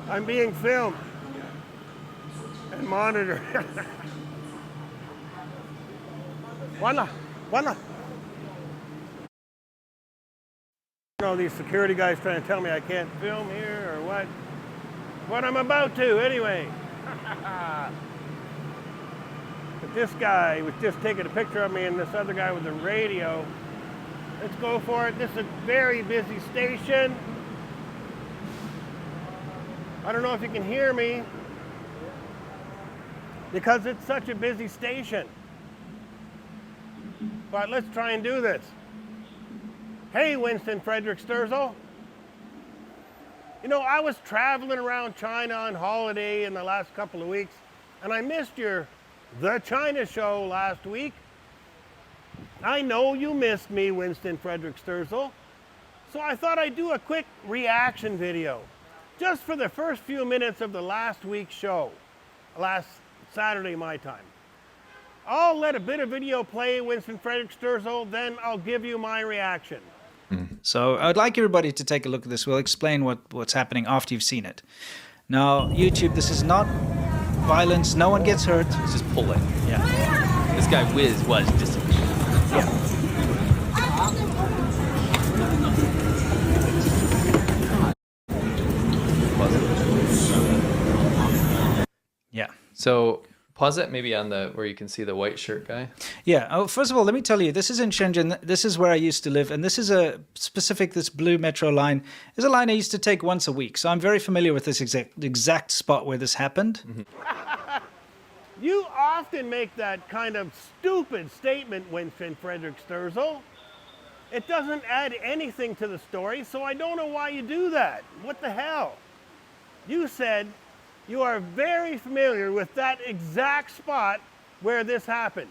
I'm being filmed and monitored. One. These security guys trying to tell me I can't film here or what. What I'm about to, anyway. But this guy was just taking a picture of me and this other guy with the radio. Let's go for it. This is a very busy station. I don't know if you can hear me because it's such a busy station. But let's try and do this. Hey, Winston Frederick Sterzel. You know, I was traveling around China on holiday in the last couple of weeks, and I missed your The China Show last week. I know you missed me, Winston Frederick Sterzel, so I thought I'd do a quick reaction video, just for the first few minutes of the last week's show, last Saturday my time. I'll let a bit of video play, Winston Frederick Sterzel, then I'll give you my reaction. So I'd like everybody to take a look at this. We'll explain what's happening after you've seen it. Now, YouTube, this is not violence. No one gets hurt. It's just pulling. Yeah. This guy Wiz was just... Yeah. Yeah. So pause it maybe on the where you can see the white shirt guy. Yeah. Oh, first of all, let me tell you, this is in Shenzhen. This is where I used to live, and this is a specific. This blue metro line is a line I used to take once a week. So I'm very familiar with this exact spot where this happened. Mm-hmm. You often make that kind of stupid statement, Winston Frederick Sterzel. It doesn't add anything to the story, so I don't know why you do that. What the hell? You said you are very familiar with that exact spot where this happened.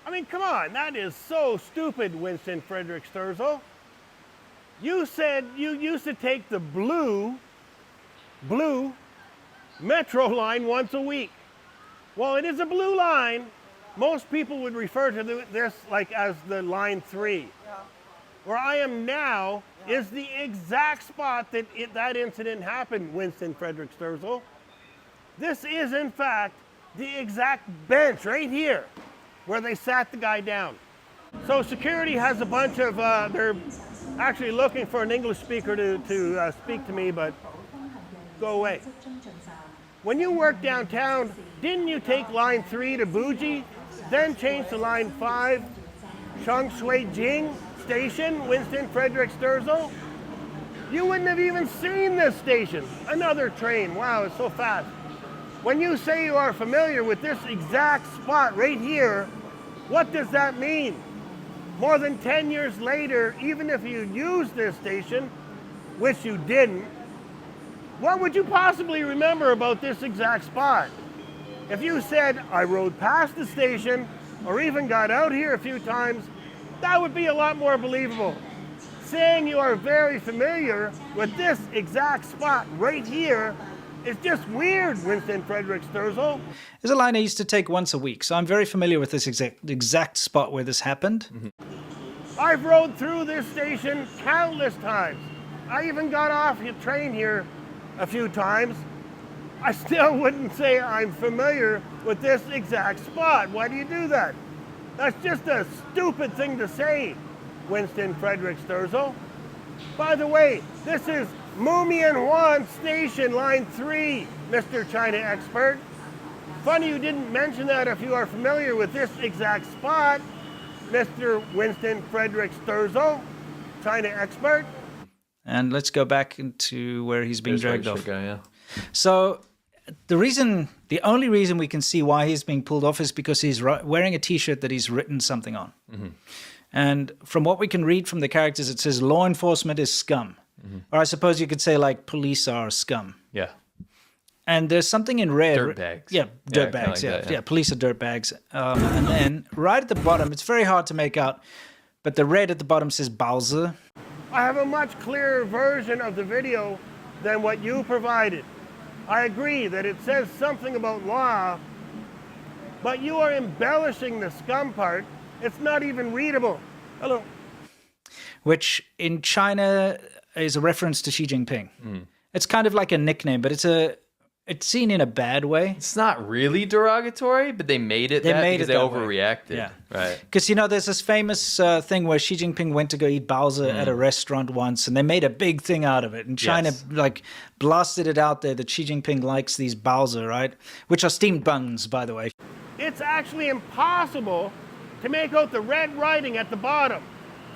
I mean, come on, that is so stupid, Winston Frederick Sterzel. You said you used to take the blue metro line once a week. Well, it is a blue line. Most people would refer to this like as the line 3. Yeah. Where I am now is the exact spot that that incident happened, Winston Frederick Sterzel. This is, in fact, the exact bench right here where they sat the guy down. So security has a bunch of, they're actually looking for an English speaker to speak to me, but go away. When you worked downtown, didn't you take line 3 to Buji, then change to line 5, Chang Shui Jing station, Winston Frederick Sterzel? You wouldn't have even seen this station. Another train, wow, it's so fast. When you say you are familiar with this exact spot right here, what does that mean? More than 10 years later, even if you used this station, which you didn't, what would you possibly remember about this exact spot? If you said, I rode past the station, or even got out here a few times, that would be a lot more believable. Saying you are very familiar with this exact spot right here is just weird, Winston Frederick Sterzel. There's a line I used to take once a week, so I'm very familiar with this exact spot where this happened. Mm-hmm. I've rode through this station countless times. I even got off the train here a few times. I still wouldn't say I'm familiar with this exact spot. Why do you do that? That's just a stupid thing to say, Winston Frederick Sterzel. By the way, this is Mumianhuan Station, line 3, Mr. China expert. Funny you didn't mention that if you are familiar with this exact spot, Mr. Winston Frederick Sterzel, China expert. And let's go back into where he's being dragged off. Guy, yeah. So the only reason we can see why he's being pulled off is because he's wearing a T-shirt that he's written something on. Mm-hmm. And from what we can read from the characters, it says law enforcement is scum. Mm-hmm. Or I suppose you could say like police are scum. Yeah. And there's something in red. Dirtbags. Yeah, dirtbags. Yeah, yeah, police are dirtbags. And then right at the bottom, it's very hard to make out, but the red at the bottom says Bowser. I have a much clearer version of the video than what you provided. I agree that it says something about law, but you are embellishing the scum part. It's not even readable. Hello. Which in China is a reference to Xi Jinping. Mm. It's kind of like a nickname, but it's seen in a bad way. It's not really derogatory, but they made it because they overreacted. Yeah. Right. Because, there's this famous thing where Xi Jinping went to go eat baozi at a restaurant once, and they made a big thing out of it. And China, blasted it out there that Xi Jinping likes these baozi, right? Which are steamed buns, by the way. It's actually impossible to make out the red writing at the bottom.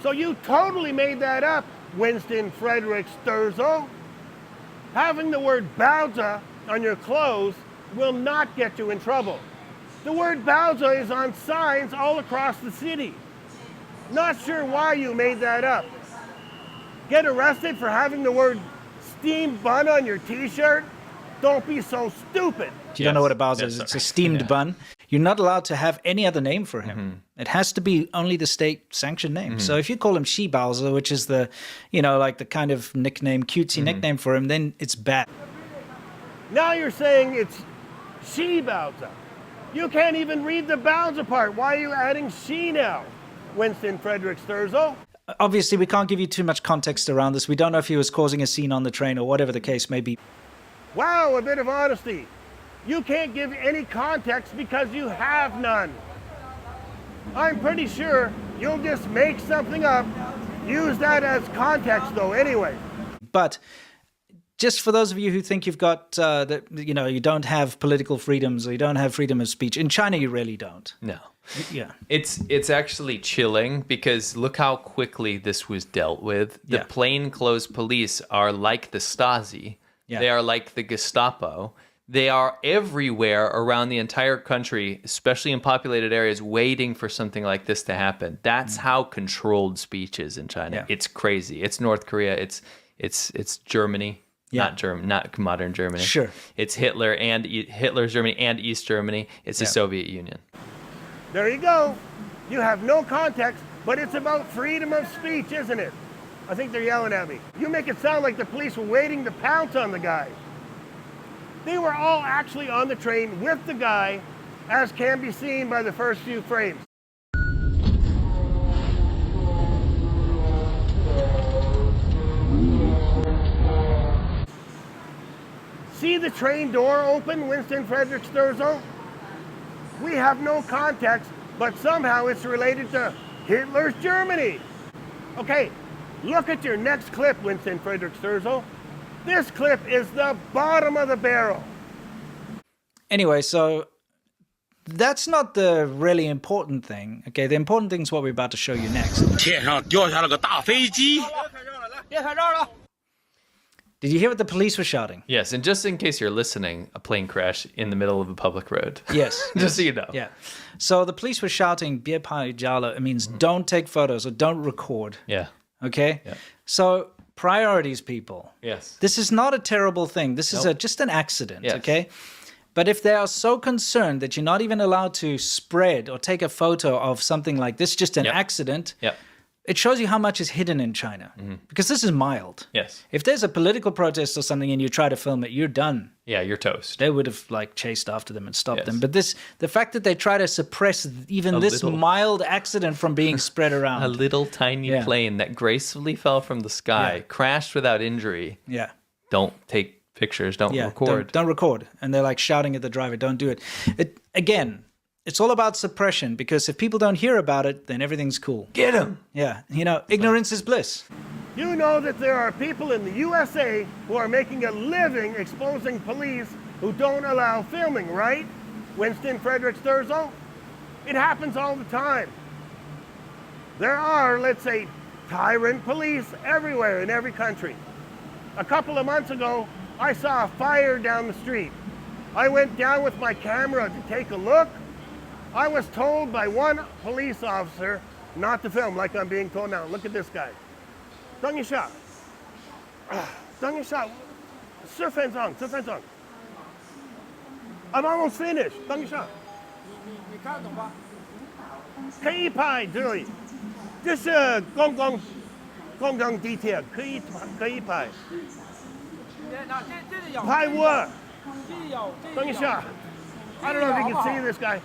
So you totally made that up, Winston Frederick Sterzel. Having the word baozi on your clothes will not get you in trouble. The word baozi is on signs all across the city. Not sure why you made that up. Get arrested for having the word steamed bun on your t-shirt? Don't be so stupid. You don't know what a baozi is. It's a steamed bun. You're not allowed to have any other name for him. It has to be only the state-sanctioned name. So if you call him Xi Baozi, which is the, like the kind of nickname, cutesy nickname for him, then it's bad. Now you're saying it's Xi Baozi. You can't even read the Baozi part. Why are you adding Xi now, Winston Frederick Sterzel? Obviously, we can't give you too much context around this. We don't know if he was causing a scene on the train or whatever the case may be. Wow, a bit of honesty. You can't give any context because you have none. I'm pretty sure you'll just make something up, use that as context though anyway. But just for those of you who think you've got, you don't have political freedoms or you don't have freedom of speech, in China you really don't. No. Yeah. It's actually chilling because look how quickly this was dealt with. The plainclothes police are like the Stasi. Yeah. They are like the Gestapo. They are everywhere around the entire country, especially in populated areas, waiting for something like this to happen. That's how controlled speech is in China. Yeah. It's crazy. It's North Korea. It's Germany. Yeah. Not modern Germany. Sure. It's Hitler's Germany and East Germany. It's the Soviet Union. There you go. You have no context, but it's about freedom of speech, isn't it? I think they're yelling at me. You make it sound like the police were waiting to pounce on the guy. They were all actually on the train with the guy, as can be seen by the first few frames. See the train door open, Winston Frederick Sterzel? We have no context, but somehow it's related to Hitler's Germany. Okay, look at your next clip, Winston Frederick Sterzel. This clip is the bottom of the barrel. Anyway, so that's not the really important thing. Okay, the important thing is what we're about to show you next. Did you hear what the police were shouting? Yes, and just in case you're listening, a plane crash in the middle of a public road. Yes. Just so you know. Yeah. So the police were shouting, 别拍照了, it means don't take photos or don't record. Yeah. Okay? Yeah. So priorities, people. Yes. This is not a terrible thing. This is just an accident, okay? But if they are so concerned that you're not even allowed to spread or take a photo of something like this, just an accident, it shows you how much is hidden in China. Because this is mild. Yes. If there's a political protest or something and you try to film it, you're done. Yeah, you're toast. They would have chased after them and stopped them. But the fact that they try to suppress even this mild accident from being spread around. A little tiny plane that gracefully fell from the sky, crashed without injury. Yeah. Don't take pictures, don't record. Don't record. And they're shouting at the driver, don't do it. Again, it's all about suppression, because if people don't hear about it, then everything's cool. Get them. Yeah. Ignorance is bliss. You know that there are people in the USA who are making a living exposing police who don't allow filming, right? Winston Frederick Sterzel? It happens all the time. There are, let's say, tyrant police everywhere in every country. A couple of months ago, I saw a fire down the street. I went down with my camera to take a look. I was told by one police officer not to film, like I'm being told now. Look at this guy. 等一下. 等一下. 10分钟. I'm almost finished. 等一下. 你看得懂吗？可以拍这里，这是公共地铁，可以拍。拍我。等一下. I don't know if you can see this guy.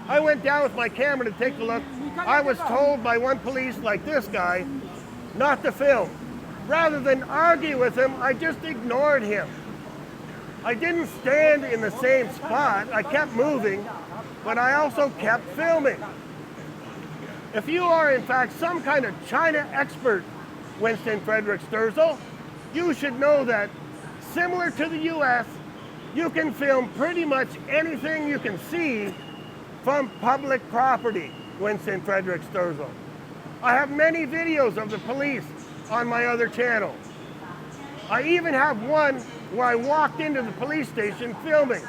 I went down with my camera to take a look. I was told by one police like this guy not to film. Rather than argue with him, I just ignored him. I didn't stand in the same spot. I kept moving, but I also kept filming. If you are in fact some kind of China expert, Winston Frederick Sterzel, you should know that, similar to the US, you can film pretty much anything you can see from public property, Winston Frederick Sterzel. I have many videos of the police on my other channel. I even have one where I walked into the police station filming.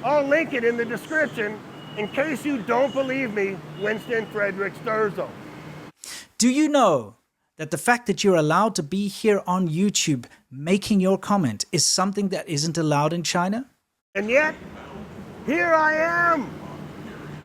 I'll link it in the description in case you don't believe me, Winston Frederick Sterzel. Do you know that the fact that you're allowed to be here on YouTube making your comment is something that isn't allowed in China? And yet, here I am,